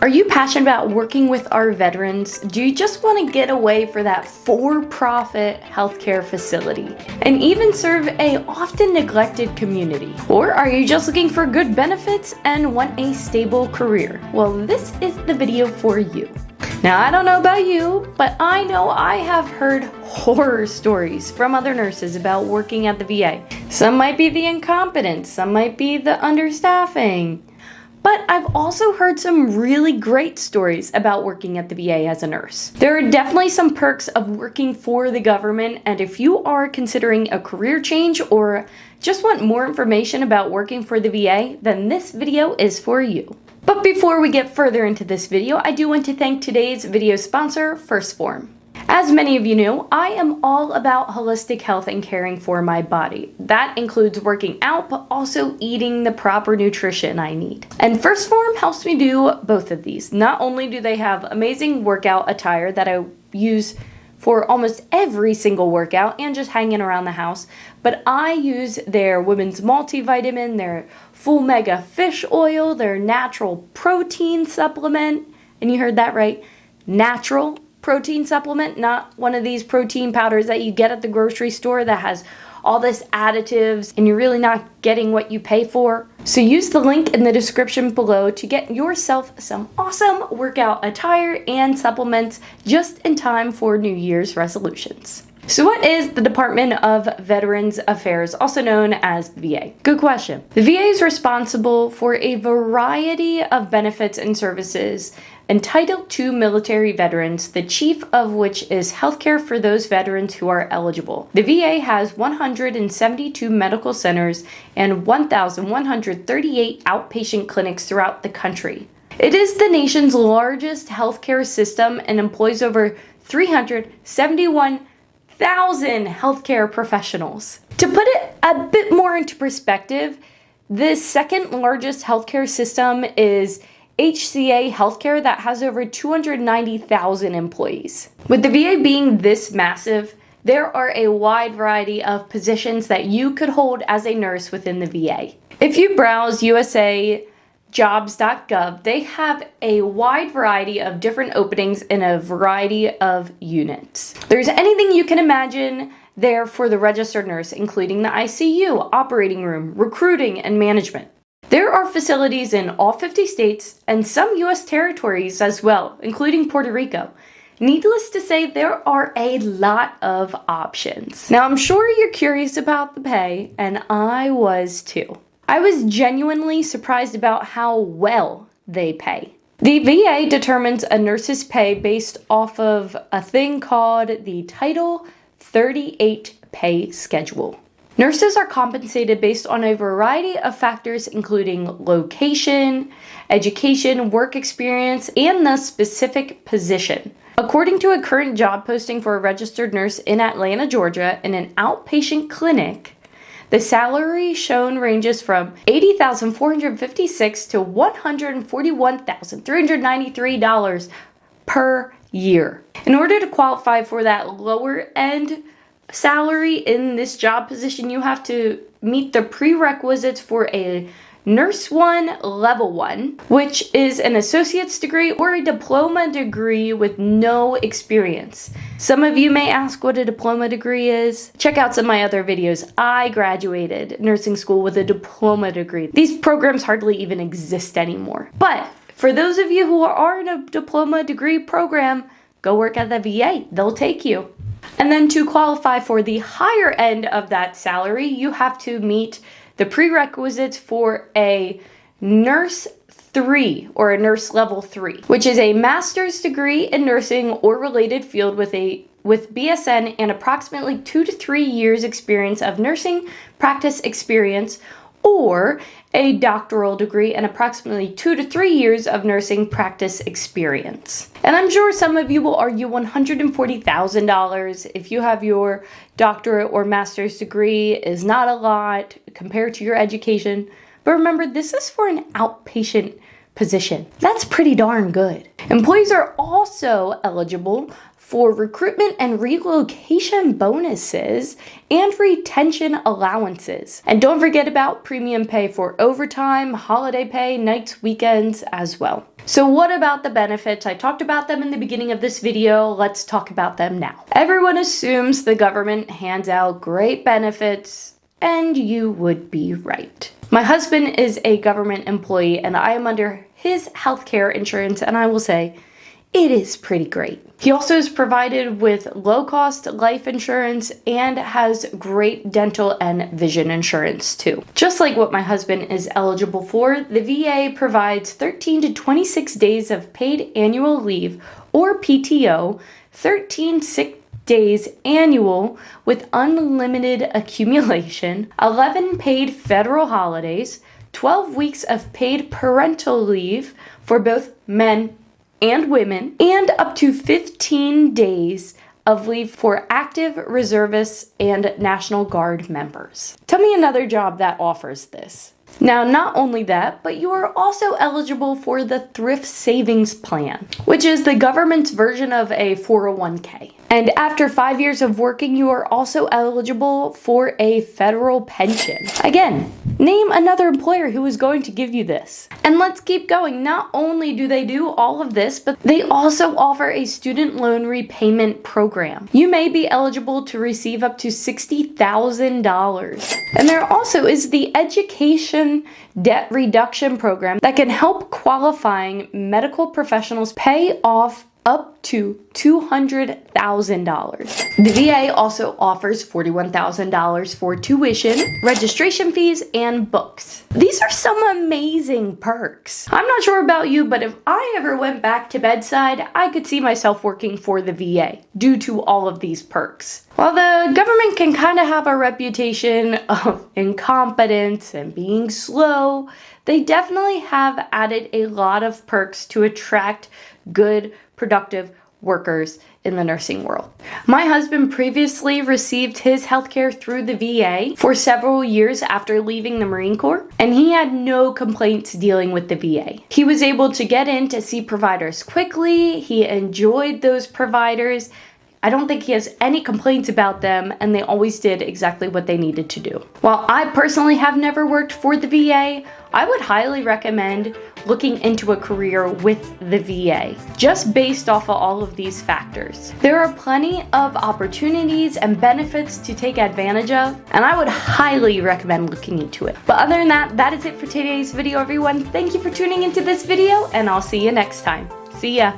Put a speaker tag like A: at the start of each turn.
A: Are you passionate about working with our veterans? Do you just want to get away for that for-profit healthcare facility and even serve a often neglected community? Or are you just looking for good benefits and want a stable career? Well, this is the video for you. Now, I don't know about you, but I know I have heard horror stories from other nurses about working at the VA. Some might be the incompetence, some might be the understaffing. But I've also heard some really great stories about working at the VA as a nurse. There are definitely some perks of working for the government, and if you are considering a career change or just want more information about working for the VA, then this video is for you. But before we get further into this video, I do want to thank today's video sponsor, PHORM. As many of you know, I am all about holistic health and caring for my body. That includes working out, but also eating the proper nutrition I need. And PHORM helps me do both of these. Not only do they have amazing workout attire that I use for almost every single workout and just hanging around the house, but I use their women's multivitamin, their full mega fish oil, their natural protein supplement, and you heard that right, natural protein supplement, not one of these protein powders that you get at the grocery store that has all this additives and you're really not getting what you pay for. So use the link in the description below to get yourself some awesome workout attire and supplements just in time for New Year's resolutions. So what is the Department of Veterans Affairs, also known as the VA? Good question. The VA is responsible for a variety of benefits and services entitled to military veterans, the chief of which is healthcare for those veterans who are eligible. The VA has 172 medical centers and 1,138 outpatient clinics throughout the country. It is the nation's largest healthcare system and employs over 371,000 healthcare professionals. To put it a bit more into perspective, the second largest healthcare system is HCA Healthcare that has over 290,000 employees. With the VA being this massive, there are a wide variety of positions that you could hold as a nurse within the VA. If you browse usajobs.gov, they have a wide variety of different openings in a variety of units. There's anything you can imagine there for the registered nurse, including the ICU, operating room, recruiting, and management. There are facilities in all 50 states and some U.S. territories as well, including Puerto Rico. Needless to say, there are a lot of options. Now, I'm sure you're curious about the pay, and I was too. I was genuinely surprised about how well they pay. The VA determines a nurse's pay based off of a thing called the Title 38 pay schedule. Nurses are compensated based on a variety of factors including location, education, work experience, and the specific position. According to a current job posting for a registered nurse in Atlanta, Georgia, in an outpatient clinic, the salary shown ranges from $80,456 to $141,393 per year. In order to qualify for that lower end salary in this job position, you have to meet the prerequisites for a Nurse 1 Level 1, which is an associate's degree or a diploma degree with no experience. Some of you may ask what a diploma degree is. Check out some of my other videos. I graduated nursing school with a diploma degree. These programs hardly even exist anymore. But for those of you who are in a diploma degree program, go work at the VA. They'll take you. And then to qualify for the higher end of that salary, you have to meet the prerequisites for a Nurse 3 or a Nurse Level 3, which is a master's degree in nursing or related field with BSN and approximately 2 to 3 years experience of nursing practice experience, or a doctoral degree and approximately 2 to 3 years of nursing practice experience. And I'm sure some of you will argue $140,000 if you have your doctorate or master's degree is not a lot compared to your education. But remember, this is for an outpatient position. That's pretty darn good. Employees are also eligible for recruitment and relocation bonuses and retention allowances. And don't forget about premium pay for overtime, holiday pay, nights, weekends as well. So what about the benefits? I talked about them in the beginning of this video. Let's talk about them now. Everyone assumes the government hands out great benefits, and you would be right. My husband is a government employee and I am under his healthcare insurance, and I will say it is pretty great. He also is provided with low-cost life insurance and has great dental and vision insurance too. Just like what my husband is eligible for, the VA provides 13 to 26 days of paid annual leave, or PTO, 13 sick days annual with unlimited accumulation, 11 paid federal holidays, 12 weeks of paid parental leave for both men and women, and up to 15 days of leave for active reservists and National Guard members. Tell me another job that offers this. Now, not only that, but you are also eligible for the Thrift Savings Plan, which is the government's version of a 401k. And after 5 years of working, you are also eligible for a federal pension. Again, name another employer who is going to give you this. And let's keep going. Not only do they do all of this, but they also offer a student loan repayment program. You may be eligible to receive up to $60,000. And there also is the Education Debt Reduction Program that can help qualifying medical professionals pay off up to $200,000. The VA also offers $41,000 for tuition, registration fees, and books. These are some amazing perks. I'm not sure about you, but if I ever went back to bedside, I could see myself working for the VA due to all of these perks. While the government can kind of have a reputation of incompetence and being slow, they definitely have added a lot of perks to attract good, productive workers in the nursing world. My husband previously received his healthcare through the VA for several years after leaving the Marine Corps, and he had no complaints dealing with the VA. He was able to get in to see providers quickly. He enjoyed those providers. I don't think he has any complaints about them, and they always did exactly what they needed to do. While I personally have never worked for the VA, I would highly recommend looking into a career with the VA, just based off of all of these factors. There are plenty of opportunities and benefits to take advantage of, and I would highly recommend looking into it. But other than that, that is it for today's video, everyone. Thank you for tuning into this video, and I'll see you next time. See ya.